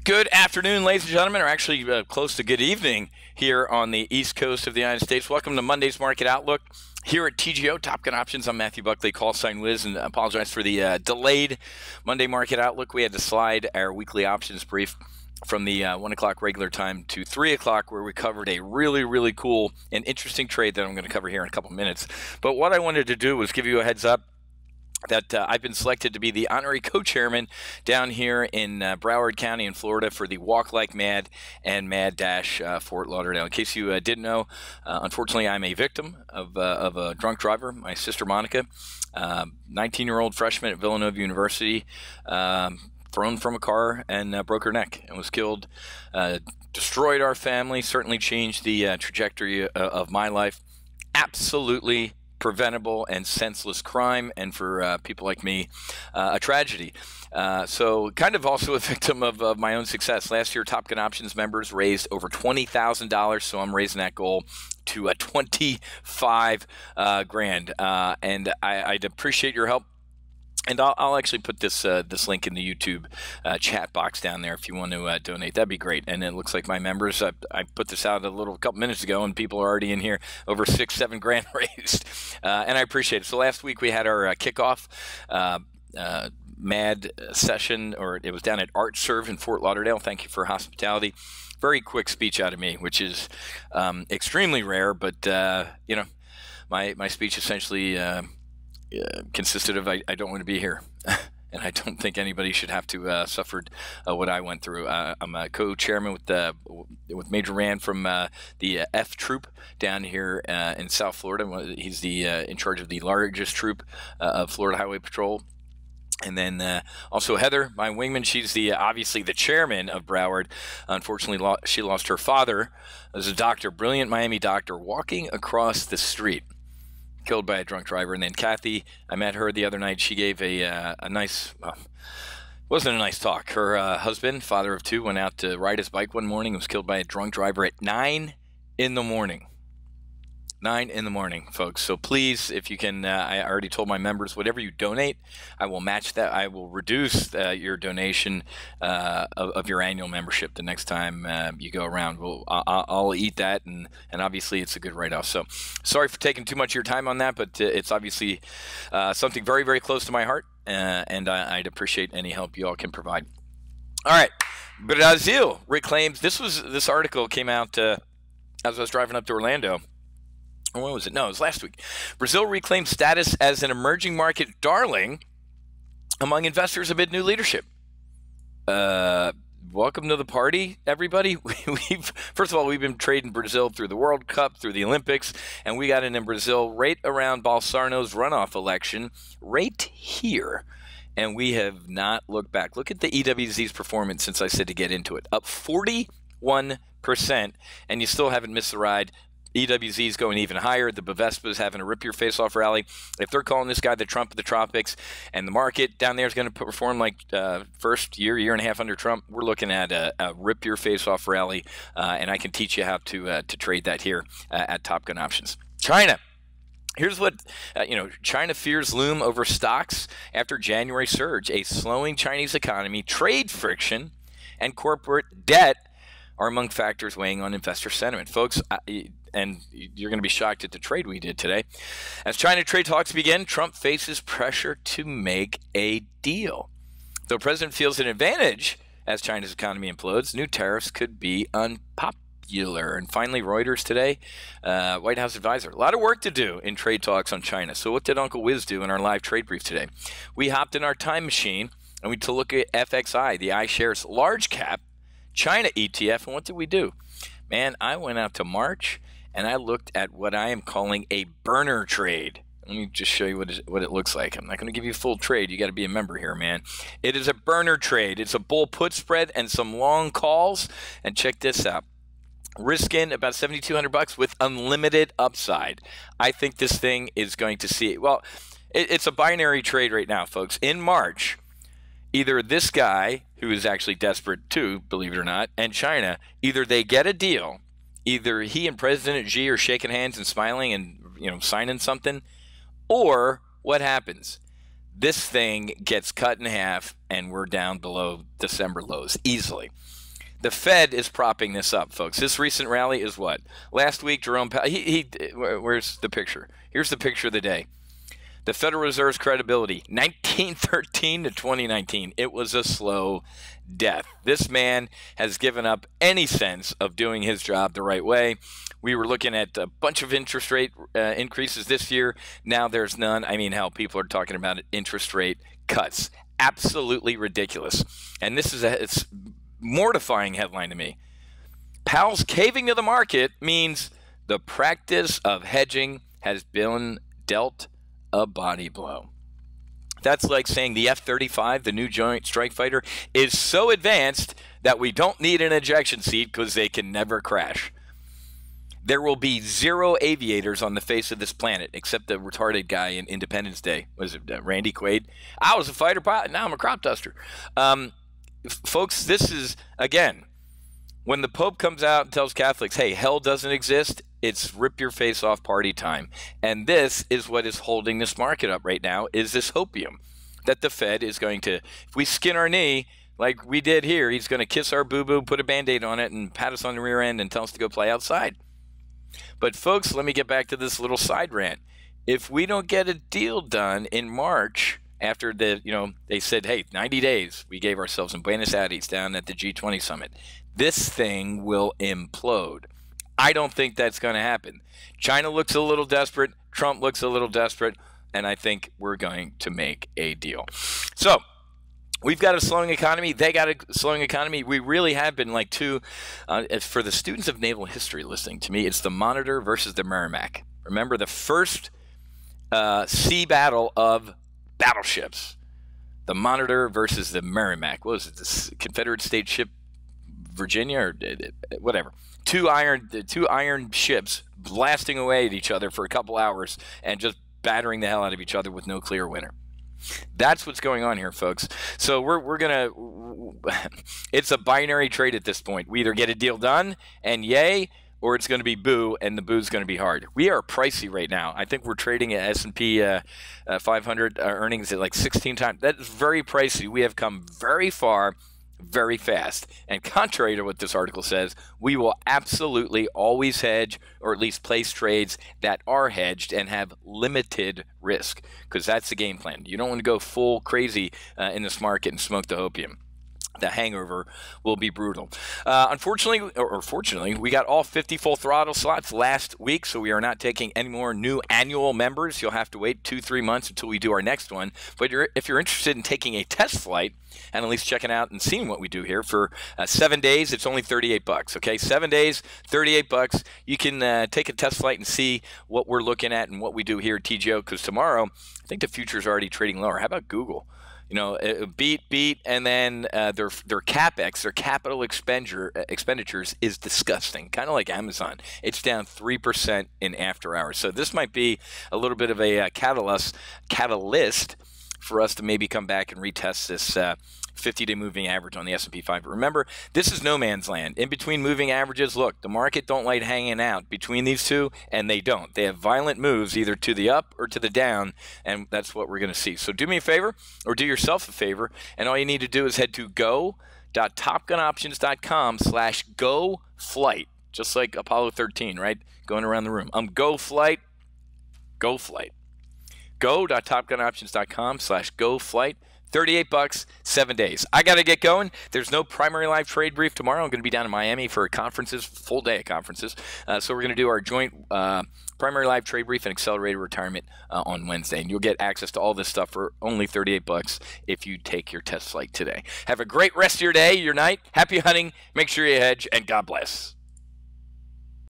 Good afternoon, ladies and gentlemen, or actually close to good evening here on the East Coast of the United States. Welcome to Monday's Market Outlook here at TGO, Top Gun Options. I'm Matthew Buckley, call sign Wiz, and I apologize for the delayed Monday Market Outlook. We had to slide our weekly options brief from the 1 o'clock regular time to 3 o'clock, where we covered a really cool and interesting trade that I'm going to cover here in a couple minutes. But what I wanted to do was give you a heads up that I've been selected to be the honorary co-chairman down here in Broward County in Florida for the Walk Like Mad and Mad Fort Lauderdale. In case you didn't know, unfortunately, I'm a victim of a drunk driver. My sister Monica, 19-year-old freshman at Villanova University, thrown from a car and broke her neck and was killed. Destroyed our family, certainly changed the trajectory of my life. Absolutely preventable and senseless crime, and for people like me, a tragedy. So kind of also a victim of my own success. Last year, Top Gun Options members raised over $20,000, so I'm raising that goal to 25 grand. And I'd appreciate your help. And I'll actually put this link in the YouTube chat box down there if you want to donate. That'd be great. And it looks like my members, I put this out a couple minutes ago, and people are already in here, over 6-7 grand raised. And I appreciate it. So last week we had our kickoff MAD session, or it was down at Art Serve in Fort Lauderdale. Thank you for hospitality. Very quick speech out of me, which is extremely rare, but you know, my speech essentially consisted of I don't want to be here, and I don't think anybody should have to suffer what I went through. I'm a co-chairman with Major Rand from the F Troop down here in South Florida. He's in charge of the largest troop of Florida Highway Patrol. And then also Heather, my wingman, she's obviously the chairman of Broward. Unfortunately, she lost her father as a doctor, brilliant Miami doctor, walking across the street, killed by a drunk driver. And then Kathy, I met her the other night. She gave a nice, wasn't a nice talk. Her husband, father of two, went out to ride his bike one morning and was killed by a drunk driver at 9 in the morning. 9 in the morning, folks. So please, if you can, I already told my members, whatever you donate, I will match that. I will reduce your donation of your annual membership the next time you go around. I'll eat that, and obviously it's a good write-off. So sorry for taking too much of your time on that, but it's obviously something very close to my heart, and I'd appreciate any help you all can provide. All right, Brazil reclaims. This article came out as I was driving up to Orlando. When was it? No, it was last week. Brazil reclaimed status as an emerging market darling among investors amid new leadership. Welcome to the party, everybody. First of all, we've been trading Brazil through the World Cup, through the Olympics, and we got in Brazil right around Bolsonaro's runoff election, right here. And we have not looked back. Look at the EWZ's performance since I said to get into it. Up 41%, and you still haven't missed the ride. EWZ is going even higher. The Bovespa is having a rip-your-face-off rally. If they're calling this guy the Trump of the tropics, and the market down there is going to perform like first year and a half under Trump, we're looking at a rip-your-face-off rally, and I can teach you how to trade that here at Top Gun Options. China. Here's what, China fears loom over stocks after January surge. A slowing Chinese economy, trade friction, and corporate debt are among factors weighing on investor sentiment. Folks, and you're going to be shocked at the trade we did today. As China trade talks begin, Trump faces pressure to make a deal. Though the president feels an advantage as China's economy implodes, new tariffs could be unpopular. And finally, Reuters today, White House advisor. A lot of work to do in trade talks on China. So what did Uncle Wiz do in our live trade brief today? We hopped in our time machine and we took a look at FXI, the iShares large cap China ETF. And what did we do? Man, I went out to March and I looked at what I am calling a burner trade. Let me just show you what it looks like. I'm not going to give you a full trade. You got to be a member here, man. It is a burner trade. It's a bull put spread and some long calls. And check this out. Risk in about $7,200 with unlimited upside. I think this thing is going to see, well, it's a binary trade right now, folks. In March, either this guy, who is actually desperate too, believe it or not, and China, either they get a deal, either he and President Xi are shaking hands and smiling and, signing something, or what happens? This thing gets cut in half and we're down below December lows easily. The Fed is propping this up, folks. This recent rally is what? Last week, Jerome Powell, where's the picture? Here's the picture of the day. The Federal Reserve's credibility, 1913 to 2019. It was a slow death. This man has given up any sense of doing his job the right way. We were looking at a bunch of interest rate increases this year. Now there's none. I mean, hell, people are talking about interest rate cuts. Absolutely ridiculous. And this is it's mortifying headline to me. Powell's caving to the market means the practice of hedging has been dealt a body blow. That's like saying the F-35, the new Joint Strike Fighter, is so advanced that we don't need an ejection seat because they can never crash. There will be 0 aviators on the face of this planet, except the retarded guy in Independence Day. Was it Randy Quaid? I was a fighter pilot. Now I'm a crop duster. Folks, this is, again, when the Pope comes out and tells Catholics, hey, hell doesn't exist, it's rip your face off party time. And this is what is holding this market up right now, is this hopium that the Fed is going to, if we skin our knee like we did here, he's going to kiss our boo-boo, put a Band-Aid on it, and pat us on the rear end and tell us to go play outside. But folks, let me get back to this little side rant. If we don't get a deal done in March, after they said, hey, 90 days, we gave ourselves in Buenos Aires down at the G20 summit, this thing will implode. I don't think that's going to happen. China looks a little desperate. Trump looks a little desperate. And I think we're going to make a deal. So we've got a slowing economy. They got a slowing economy. We really have been like two. For the students of naval history listening to me, it's the Monitor versus the Merrimack. Remember the first sea battle of battleships. The Monitor versus the Merrimack. What was it? The Confederate States ship Virginia or whatever. Two iron ships blasting away at each other for a couple hours and just battering the hell out of each other with no clear winner. That's what's going on here, folks. So we're gonna it's a binary trade at this point. We either get a deal done and yay, or it's going to be boo, and the boo's going to be hard. We are pricey right now. I think we're trading at S&P 500 earnings at like 16 times. That's very pricey. We have come very far, very fast. And contrary to what this article says, we will absolutely always hedge, or at least place trades that are hedged and have limited risk, because that's the game plan. You don't want to go full crazy in this market and smoke the opium. The hangover will be brutal. Unfortunately, or fortunately, we got all 50 full throttle slots last week, so we are not taking any more new annual members. You'll have to wait 2-3 months until we do our next one. But if you're interested in taking a test flight and at least checking out and seeing what we do here for 7 days, it's only $38. Okay, 7 days, $38. You can take a test flight and see what we're looking at and what we do here at TGO. Because tomorrow, I think the future's already trading lower. How about Google? You know, beat, and then their CapEx, their capital expenditures is disgusting, kind of like Amazon. It's down 3% in after hours. So this might be a little bit of a catalyst for us to maybe come back and retest this 50-day moving average on the S&P 500. Remember, this is no man's land. In between moving averages, look, the market don't like hanging out between these two, and they don't. They have violent moves either to the up or to the down, and that's what we're going to see. So do me a favor, or do yourself a favor, and all you need to do is head to go.topgunoptions.com/go-flight, just like Apollo 13, right? Going around the room. Go-flight, go-flight. Go.topgunoptions.com/go-flight. $38, 7 days. I got to get going. There's no primary live trade brief tomorrow. I'm going to be down in Miami for conferences, full day of conferences. So we're going to do our joint primary live trade brief and accelerated retirement on Wednesday. And you'll get access to all this stuff for only $38 if you take your test flight today. Have a great rest of your day, your night. Happy hunting. Make sure you hedge, and God bless.